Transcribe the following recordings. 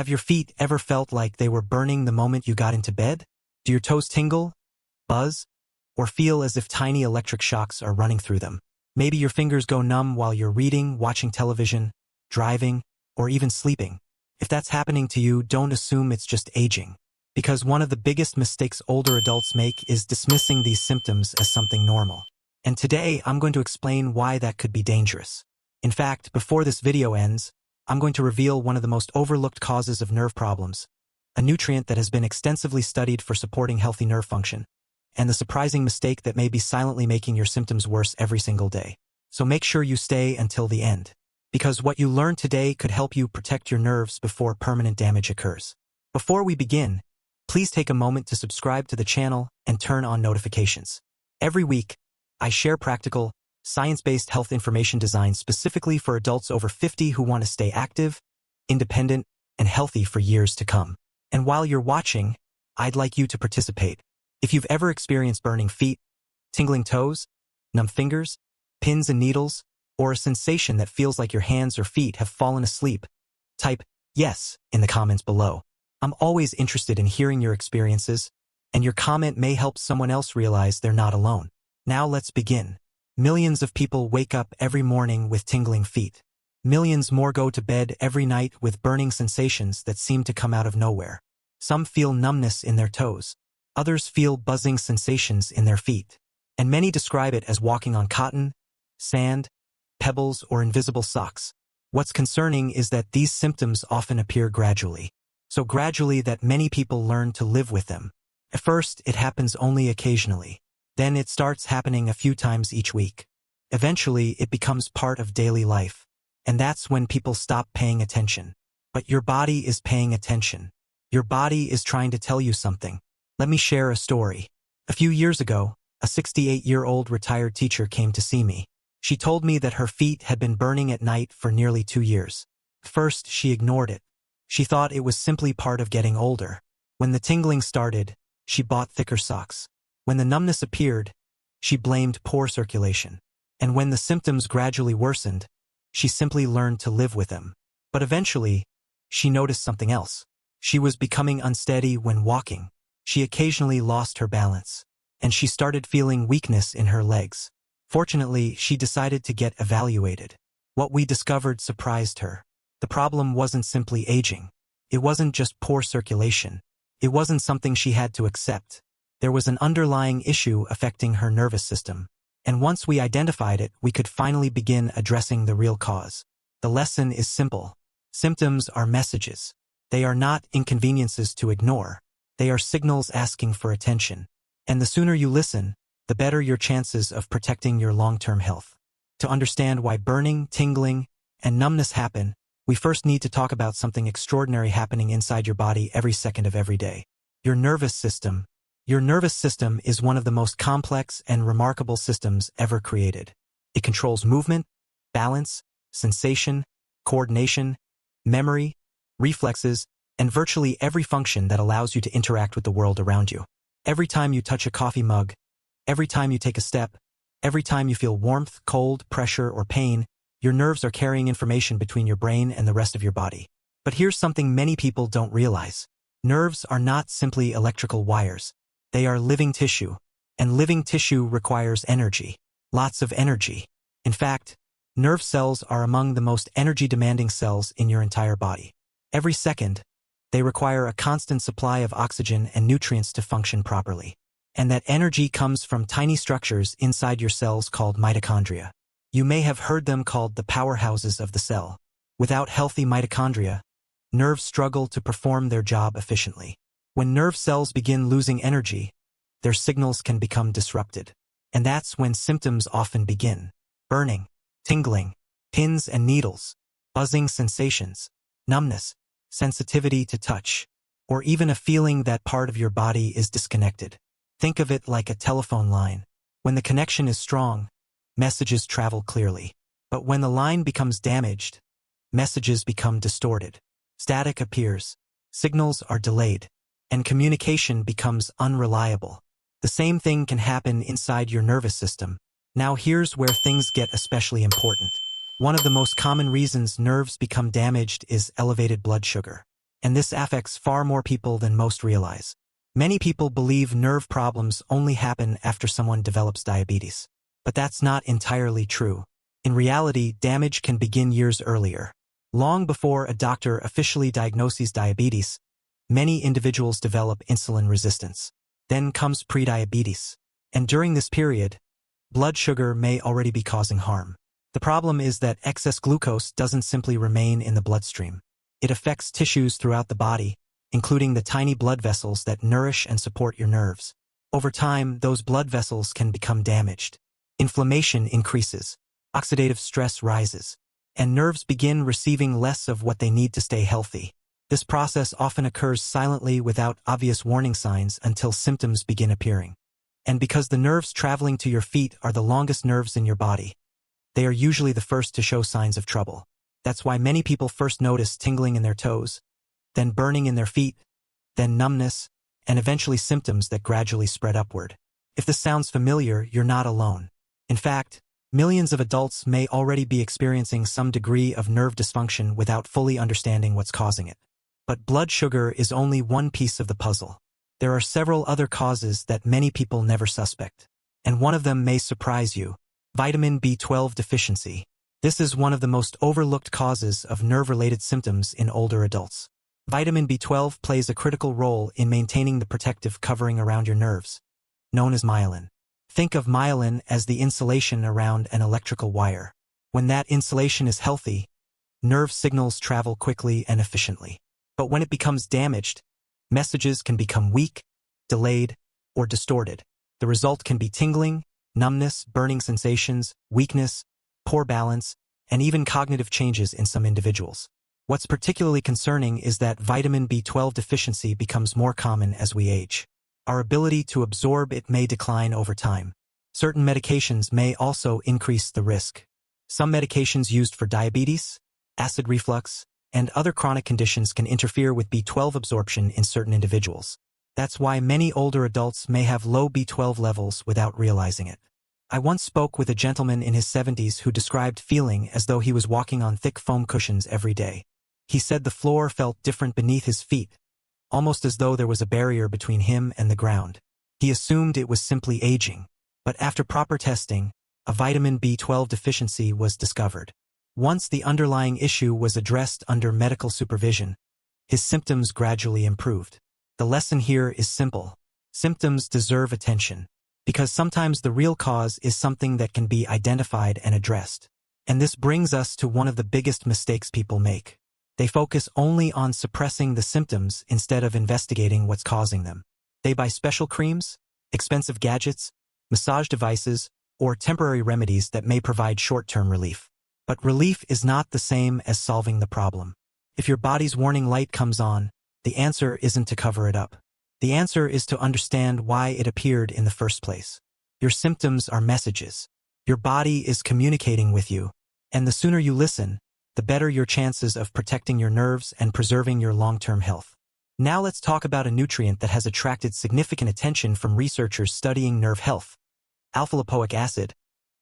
Have your feet ever felt like they were burning the moment you got into bed? Do your toes tingle, buzz, or feel as if tiny electric shocks are running through them? Maybe your fingers go numb while you're reading, watching television, driving, or even sleeping. If that's happening to you, don't assume it's just aging. Because one of the biggest mistakes older adults make is dismissing these symptoms as something normal. And today, I'm going to explain why that could be dangerous. In fact, before this video ends, I'm going to reveal one of the most overlooked causes of nerve problems, a nutrient that has been extensively studied for supporting healthy nerve function, and the surprising mistake that may be silently making your symptoms worse every single day. So make sure you stay until the end, because what you learn today could help you protect your nerves before permanent damage occurs. Before we begin, please take a moment to subscribe to the channel and turn on notifications. Every week, I share practical, science-based health information designed specifically for adults over 50 who want to stay active, independent, and healthy for years to come. And while you're watching, I'd like you to participate. If you've ever experienced burning feet, tingling toes, numb fingers, pins and needles, or a sensation that feels like your hands or feet have fallen asleep, type yes in the comments below. I'm always interested in hearing your experiences, and your comment may help someone else realize they're not alone. Now let's begin. Millions of people wake up every morning with tingling feet. Millions more go to bed every night with burning sensations that seem to come out of nowhere. Some feel numbness in their toes. Others feel buzzing sensations in their feet. And many describe it as walking on cotton, sand, pebbles, or invisible socks. What's concerning is that these symptoms often appear gradually. So gradually that many people learn to live with them. At first, it happens only occasionally. Then it starts happening a few times each week. Eventually, it becomes part of daily life. And that's when people stop paying attention. But your body is paying attention. Your body is trying to tell you something. Let me share a story. A few years ago, a 68-year-old retired teacher came to see me. She told me that her feet had been burning at night for nearly 2 years. First, she ignored it. She thought it was simply part of getting older. When the tingling started, she bought thicker socks. When the numbness appeared, she blamed poor circulation. And when the symptoms gradually worsened, she simply learned to live with them. But eventually, she noticed something else. She was becoming unsteady when walking. She occasionally lost her balance. And she started feeling weakness in her legs. Fortunately, she decided to get evaluated. What we discovered surprised her. The problem wasn't simply aging. It wasn't just poor circulation. It wasn't something she had to accept. There was an underlying issue affecting her nervous system. And once we identified it, we could finally begin addressing the real cause. The lesson is simple. Symptoms are messages. They are not inconveniences to ignore. They are signals asking for attention. And the sooner you listen, the better your chances of protecting your long-term health. To understand why burning, tingling, and numbness happen, we first need to talk about something extraordinary happening inside your body every second of every day. Your nervous system. Your nervous system is one of the most complex and remarkable systems ever created. It controls movement, balance, sensation, coordination, memory, reflexes, and virtually every function that allows you to interact with the world around you. Every time you touch a coffee mug, every time you take a step, every time you feel warmth, cold, pressure, or pain, your nerves are carrying information between your brain and the rest of your body. But here's something many people don't realize. Nerves are not simply electrical wires. They are living tissue. And living tissue requires energy. Lots of energy. In fact, nerve cells are among the most energy-demanding cells in your entire body. Every second, they require a constant supply of oxygen and nutrients to function properly. And that energy comes from tiny structures inside your cells called mitochondria. You may have heard them called the powerhouses of the cell. Without healthy mitochondria, nerves struggle to perform their job efficiently. When nerve cells begin losing energy, their signals can become disrupted. And that's when symptoms often begin. Burning, tingling, pins and needles, buzzing sensations, numbness, sensitivity to touch, or even a feeling that part of your body is disconnected. Think of it like a telephone line. When the connection is strong, messages travel clearly. But when the line becomes damaged, messages become distorted. Static appears, signals are delayed, and communication becomes unreliable. The same thing can happen inside your nervous system. Now here's where things get especially important. One of the most common reasons nerves become damaged is elevated blood sugar. and this affects far more people than most realize. Many people believe nerve problems only happen after someone develops diabetes. But that's not entirely true. In reality, damage can begin years earlier. Long before a doctor officially diagnoses diabetes, many individuals develop insulin resistance. Then comes prediabetes. And during this period, blood sugar may already be causing harm. The problem is that excess glucose doesn't simply remain in the bloodstream. It affects tissues throughout the body, including the tiny blood vessels that nourish and support your nerves. Over time, those blood vessels can become damaged. Inflammation increases, oxidative stress rises, and nerves begin receiving less of what they need to stay healthy. This process often occurs silently without obvious warning signs until symptoms begin appearing. And because the nerves traveling to your feet are the longest nerves in your body, they are usually the first to show signs of trouble. That's why many people first notice tingling in their toes, then burning in their feet, then numbness, and eventually symptoms that gradually spread upward. If this sounds familiar, you're not alone. In fact, millions of adults may already be experiencing some degree of nerve dysfunction without fully understanding what's causing it. But blood sugar is only one piece of the puzzle. There are several other causes that many people never suspect. And one of them may surprise you: vitamin B12 deficiency. This is one of the most overlooked causes of nerve-related symptoms in older adults. Vitamin B12 plays a critical role in maintaining the protective covering around your nerves, known as myelin. Think of myelin as the insulation around an electrical wire. When that insulation is healthy, nerve signals travel quickly and efficiently. But when it becomes damaged, messages can become weak, delayed, or distorted. The result can be tingling, numbness, burning sensations, weakness, poor balance, and even cognitive changes in some individuals. What's particularly concerning is that vitamin B12 deficiency becomes more common as we age. Our ability to absorb it may decline over time. Certain medications may also increase the risk. Some medications used for diabetes, acid reflux, and other chronic conditions can interfere with B12 absorption in certain individuals. That's why many older adults may have low B12 levels without realizing it. I once spoke with a gentleman in his 70s who described feeling as though he was walking on thick foam cushions every day. He said the floor felt different beneath his feet, almost as though there was a barrier between him and the ground. He assumed it was simply aging, but after proper testing, a vitamin B12 deficiency was discovered. Once the underlying issue was addressed under medical supervision, his symptoms gradually improved. The lesson here is simple: symptoms deserve attention, because sometimes the real cause is something that can be identified and addressed. And this brings us to one of the biggest mistakes people make. They focus only on suppressing the symptoms instead of investigating what's causing them. They buy special creams, expensive gadgets, massage devices, or temporary remedies that may provide short-term relief. But relief is not the same as solving the problem. If your body's warning light comes on, the answer isn't to cover it up. The answer is to understand why it appeared in the first place. Your symptoms are messages. Your body is communicating with you, and the sooner you listen, the better your chances of protecting your nerves and preserving your long-term health. Now let's talk about a nutrient that has attracted significant attention from researchers studying nerve health: alpha-lipoic acid,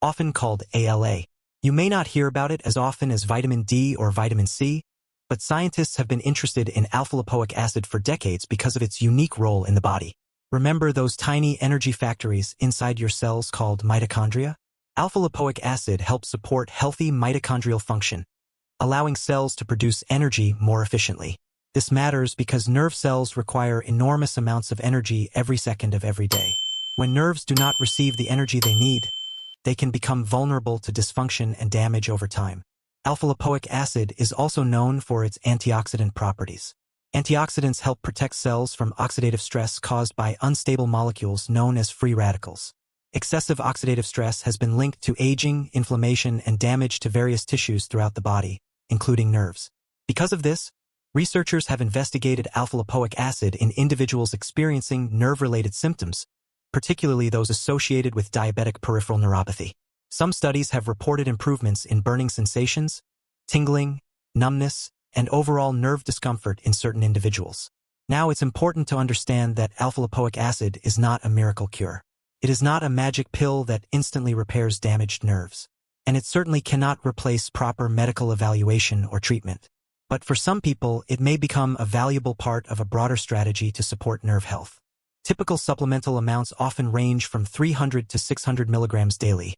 often called ALA. You may not hear about it as often as vitamin D or vitamin C, but scientists have been interested in alpha-lipoic acid for decades because of its unique role in the body. Remember those tiny energy factories inside your cells called mitochondria? Alpha-lipoic acid helps support healthy mitochondrial function, allowing cells to produce energy more efficiently. This matters because nerve cells require enormous amounts of energy every second of every day. When nerves do not receive the energy they need, they can become vulnerable to dysfunction and damage over time. Alpha-lipoic acid is also known for its antioxidant properties. Antioxidants help protect cells from oxidative stress caused by unstable molecules known as free radicals. Excessive oxidative stress has been linked to aging, inflammation, and damage to various tissues throughout the body, including nerves. Because of this, researchers have investigated alpha-lipoic acid in individuals experiencing nerve-related symptoms, particularly those associated with diabetic peripheral neuropathy. Some studies have reported improvements in burning sensations, tingling, numbness, and overall nerve discomfort in certain individuals. Now it's important to understand that alpha-lipoic acid is not a miracle cure. It is not a magic pill that instantly repairs damaged nerves. And it certainly cannot replace proper medical evaluation or treatment. But for some people, it may become a valuable part of a broader strategy to support nerve health. Typical supplemental amounts often range from 300 to 600 milligrams daily,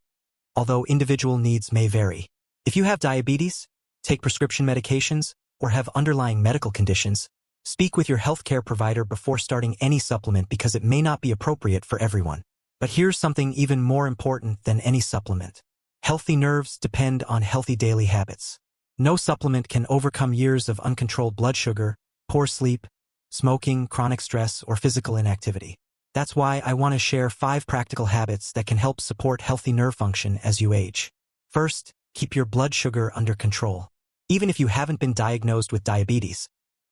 although individual needs may vary. If you have diabetes, take prescription medications, or have underlying medical conditions, speak with your healthcare provider before starting any supplement because it may not be appropriate for everyone. But here's something even more important than any supplement. Healthy nerves depend on healthy daily habits. No supplement can overcome years of uncontrolled blood sugar, poor sleep, smoking, chronic stress, or physical inactivity. That's why I want to share 5 practical habits that can help support healthy nerve function as you age. First, keep your blood sugar under control. Even if you haven't been diagnosed with diabetes,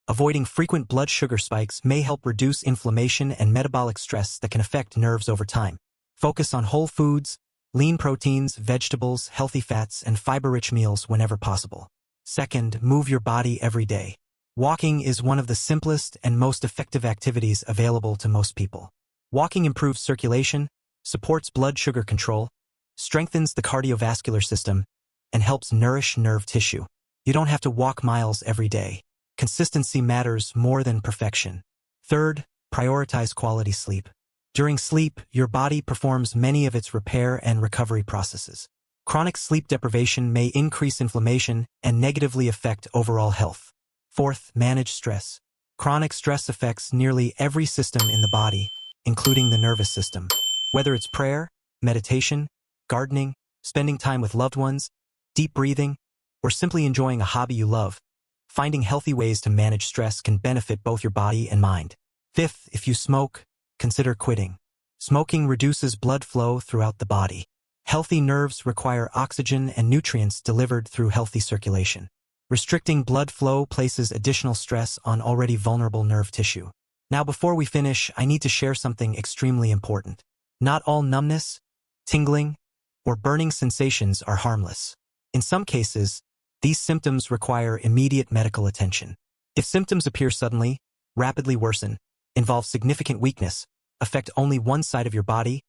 avoiding frequent blood sugar spikes may help reduce inflammation and metabolic stress that can affect nerves over time. Focus on whole foods, lean proteins, vegetables, healthy fats, and fiber-rich meals whenever possible. Second, move your body every day. Walking is one of the simplest and most effective activities available to most people. Walking improves circulation, supports blood sugar control, strengthens the cardiovascular system, and helps nourish nerve tissue. You don't have to walk miles every day. Consistency matters more than perfection. Third, prioritize quality sleep. During sleep, your body performs many of its repair and recovery processes. Chronic sleep deprivation may increase inflammation and negatively affect overall health. Fourth, manage stress. Chronic stress affects nearly every system in the body, including the nervous system. Whether it's prayer, meditation, gardening, spending time with loved ones, deep breathing, or simply enjoying a hobby you love, finding healthy ways to manage stress can benefit both your body and mind. Fifth, if you smoke, consider quitting. Smoking reduces blood flow throughout the body. Healthy nerves require oxygen and nutrients delivered through healthy circulation. Restricting blood flow places additional stress on already vulnerable nerve tissue. Now, before we finish, I need to share something extremely important. Not all numbness, tingling, or burning sensations are harmless. In some cases, these symptoms require immediate medical attention. If symptoms appear suddenly, rapidly worsen, involve significant weakness, affect only one side of your body,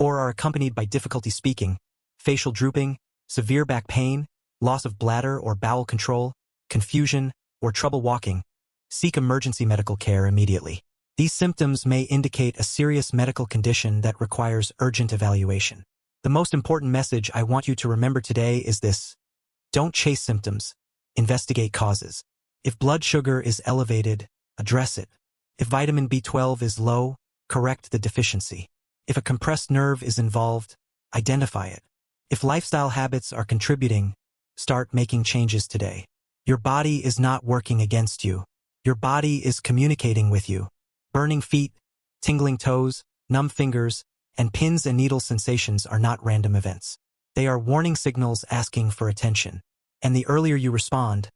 or are accompanied by difficulty speaking, facial drooping, severe back pain, loss of bladder or bowel control, confusion, or trouble walking, seek emergency medical care immediately. These symptoms may indicate a serious medical condition that requires urgent evaluation. The most important message I want you to remember today is this: don't chase symptoms, investigate causes. If blood sugar is elevated, address it. If vitamin B12 is low, correct the deficiency. If a compressed nerve is involved, identify it. If lifestyle habits are contributing, start making changes today. Your body is not working against you. Your body is communicating with you. Burning feet, tingling toes, numb fingers, and pins and needle sensations are not random events. They are warning signals asking for attention. And the earlier you respond,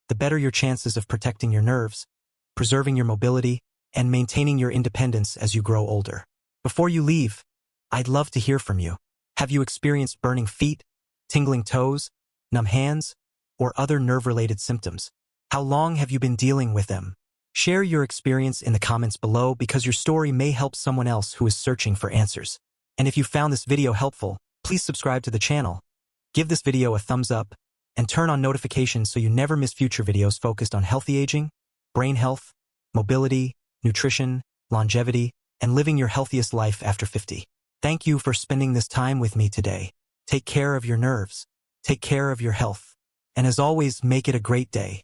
the better your chances of protecting your nerves, preserving your mobility, and maintaining your independence as you grow older. Before you leave, I'd love to hear from you. Have you experienced burning feet, tingling toes, numb hands, or other nerve-related symptoms? How long have you been dealing with them? Share your experience in the comments below because your story may help someone else who is searching for answers. And if you found this video helpful, please subscribe to the channel, give this video a thumbs up, and turn on notifications so you never miss future videos focused on healthy aging, brain health, mobility, nutrition, longevity, and living your healthiest life after 50. Thank you for spending this time with me today. Take care of your nerves, take care of your health, and as always, make it a great day.